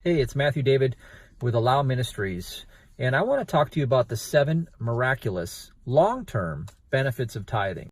Hey, it's Matthew David with Allow Ministries, and I want to talk to you about the 7 miraculous long-term benefits of tithing.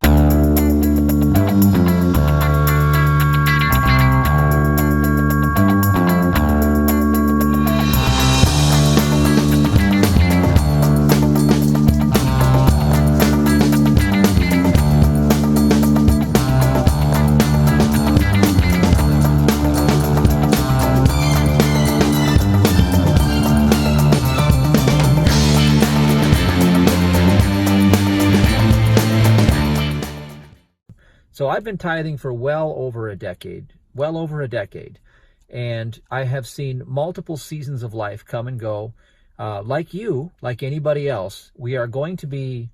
So I've been tithing for well over a decade, and I have seen multiple seasons of life come and go. Like you, like anybody else, we're going to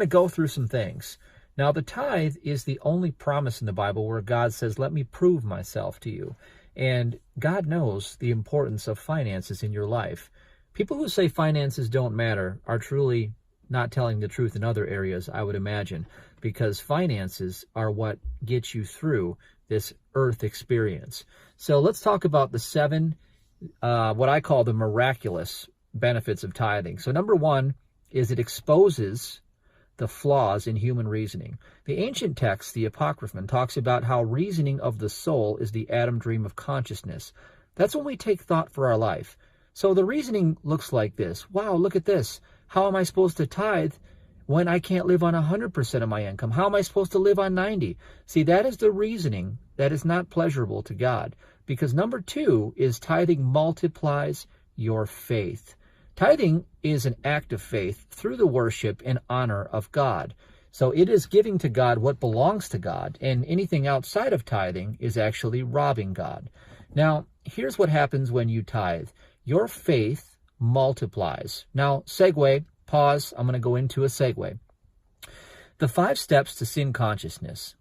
go through some things. Now, the tithe is the only promise in the Bible where God says, let me prove myself to you. And God knows the importance of finances in your life. People who say finances don't matter are truly not telling the truth in other areas, I would imagine, because finances are what gets you through this earth experience. So let's talk about the 7, what I call the miraculous benefits of tithing. So number 1 is it exposes the flaws in human reasoning. The ancient text, the Apocryphon, talks about how reasoning of the soul is the Adam dream of consciousness. That's when we take thought for our life. So the reasoning looks like this. Wow, look at this. How am I supposed to tithe when I can't live on 100% of my income? How am I supposed to live on 90? See, that is the reasoning that is not pleasurable to God. Because number 2 is tithing multiplies your faith. Tithing is an act of faith through the worship and honor of God. So it is giving to God what belongs to God, and anything outside of tithing is actually robbing God. Now, here's what happens when you tithe. Your faith multiplies. Now, segue, pause. I'm going to go into a segue. The 5 steps to sin consciousness.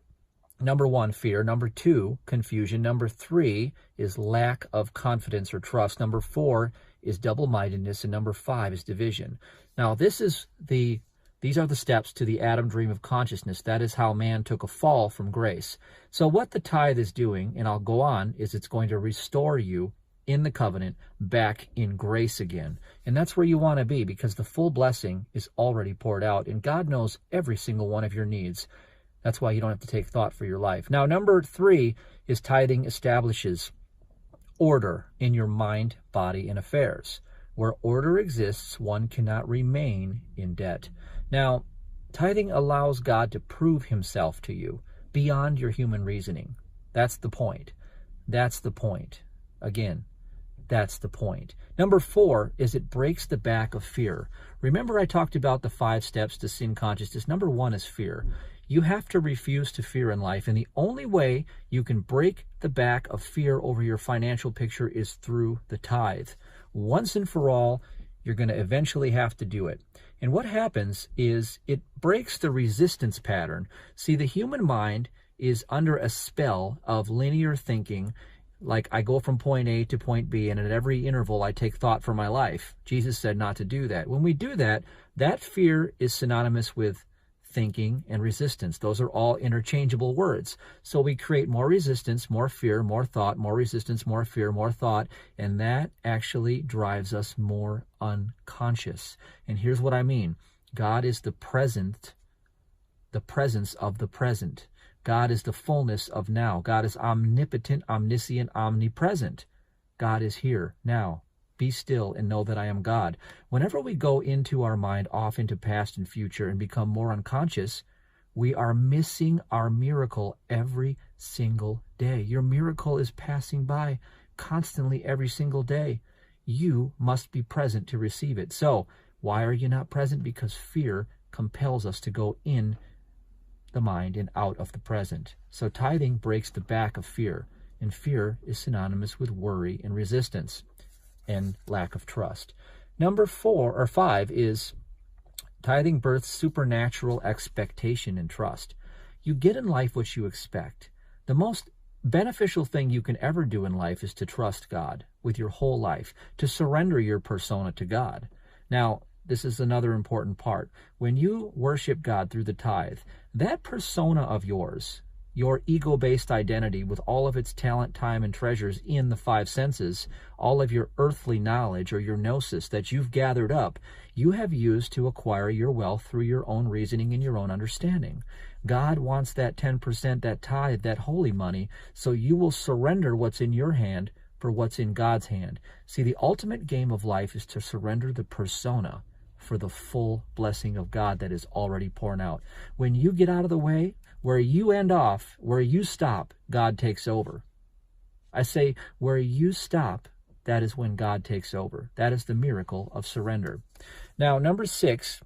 Number 1, fear. Number 2, confusion. Number 3 is lack of confidence or trust. Number 4 is double-mindedness. And number 5 is division. Now, these are the steps to the Adam dream of consciousness. That is how man took a fall from grace. So what the tithe is doing, and I'll go on, is it's going to restore you in the covenant, back in grace again. And that's where you want to be, because the full blessing is already poured out, and God knows every single one of your needs. That's why you don't have to take thought for your life. Now, number 3 is tithing establishes order in your mind, body, and affairs. Where order exists, one cannot remain in debt. Now, tithing allows God to prove himself to you beyond your human reasoning. That's the point. That's the point. Again, that's the point. Number 4 is it breaks the back of fear. Remember I talked about the 5 steps to sin consciousness. Number 1 is fear. You have to refuse to fear in life, and the only way you can break the back of fear over your financial picture is through the tithe. Once and for all, you're going to eventually have to do it. And what happens is it breaks the resistance pattern. See, the human mind is under a spell of linear thinking. Like, I go from point A to point B, and at every interval I take thought for my life. Jesus said not to do that. When we do that, that fear is synonymous with thinking and resistance. Those are all interchangeable words. So we create more resistance, more fear, more thought, more resistance, more fear, more thought, and that actually drives us more unconscious. And here's what I mean. God is the presence of the present. God is the fullness of now. God is omnipotent, omniscient, omnipresent. God is here now. Be still and know that I am God. Whenever we go into our mind off into past and future and become more unconscious, we are missing our miracle every single day. Your miracle is passing by constantly every single day. You must be present to receive it. So why are you not present? Because fear compels us to go in the mind and out of the present. So tithing breaks the back of fear, and fear is synonymous with worry and resistance and lack of trust. Number 5 is tithing births supernatural expectation and trust. You get in life what you expect. The most beneficial thing you can ever do in life is to trust God with your whole life, to surrender your persona to God. Now, this is another important part. When you worship God through the tithe, that persona of yours, your ego-based identity with all of its talent, time, and treasures in the five senses, all of your earthly knowledge or your gnosis that you've gathered up, you have used to acquire your wealth through your own reasoning and your own understanding. God wants that 10%, that tithe, that holy money, so you will surrender what's in your hand for what's in God's hand. See, the ultimate game of life is to surrender the persona for the full blessing of God that is already poured out. When you get out of the way, where you end off, where you stop, God takes over. I say, where you stop, that is when God takes over. That is the miracle of surrender. Now, number 6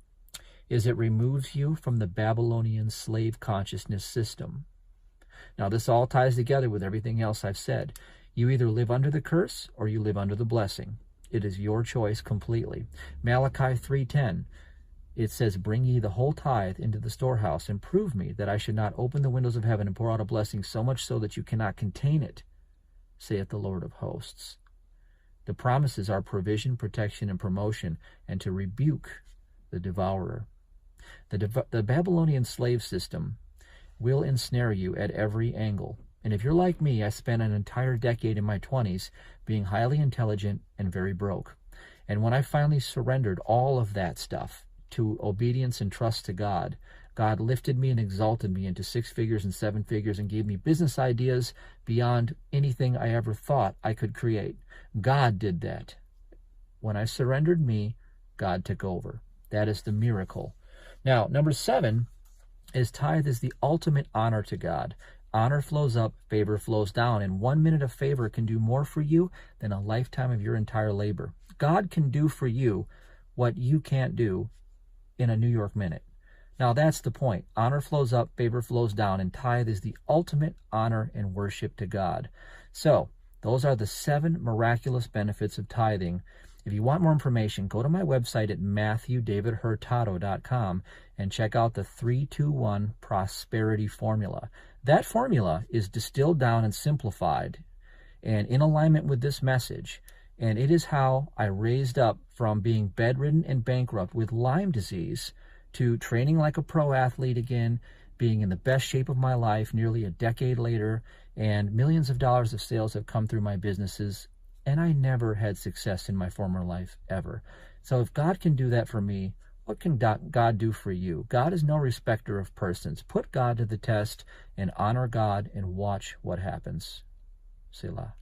is it removes you from the Babylonian slave consciousness system. Now, this all ties together with everything else I've said. You either live under the curse or you live under the blessing. It is your choice completely. Malachi 3:10, it says, bring ye the whole tithe into the storehouse, and prove me that I should not open the windows of heaven and pour out a blessing so much so that you cannot contain it, saith the Lord of hosts. The promises are provision, protection, and promotion, and to rebuke the devourer. The Babylonian slave system will ensnare you at every angle. And if you're like me, I spent an entire decade in my 20s being highly intelligent and very broke. And when I finally surrendered all of that stuff to obedience and trust to God, God lifted me and exalted me into 6 figures and 7 figures and gave me business ideas beyond anything I ever thought I could create. God did that. When I surrendered me, God took over. That is the miracle. Now, number 7 is tithe is the ultimate honor to God. Honor flows up, favor flows down, and 1 minute of favor can do more for you than a lifetime of your entire labor. God can do for you what you can't do in a New York minute. Now, that's the point. Honor flows up, favor flows down, and tithe is the ultimate honor and worship to God. So, those are the 7 miraculous benefits of tithing. If you want more information, go to my website at MatthewDavidHurtado.com and check out the 3-2-1 prosperity formula. That formula is distilled down and simplified and in alignment with this message. And it is how I raised up from being bedridden and bankrupt with Lyme disease to training like a pro athlete again, being in the best shape of my life nearly a decade later, and millions of dollars of sales have come through my businesses, and I never had success in my former life ever. So if God can do that for me, what can God do for you? God is no respecter of persons. Put God to the test and honor God and watch what happens. Selah.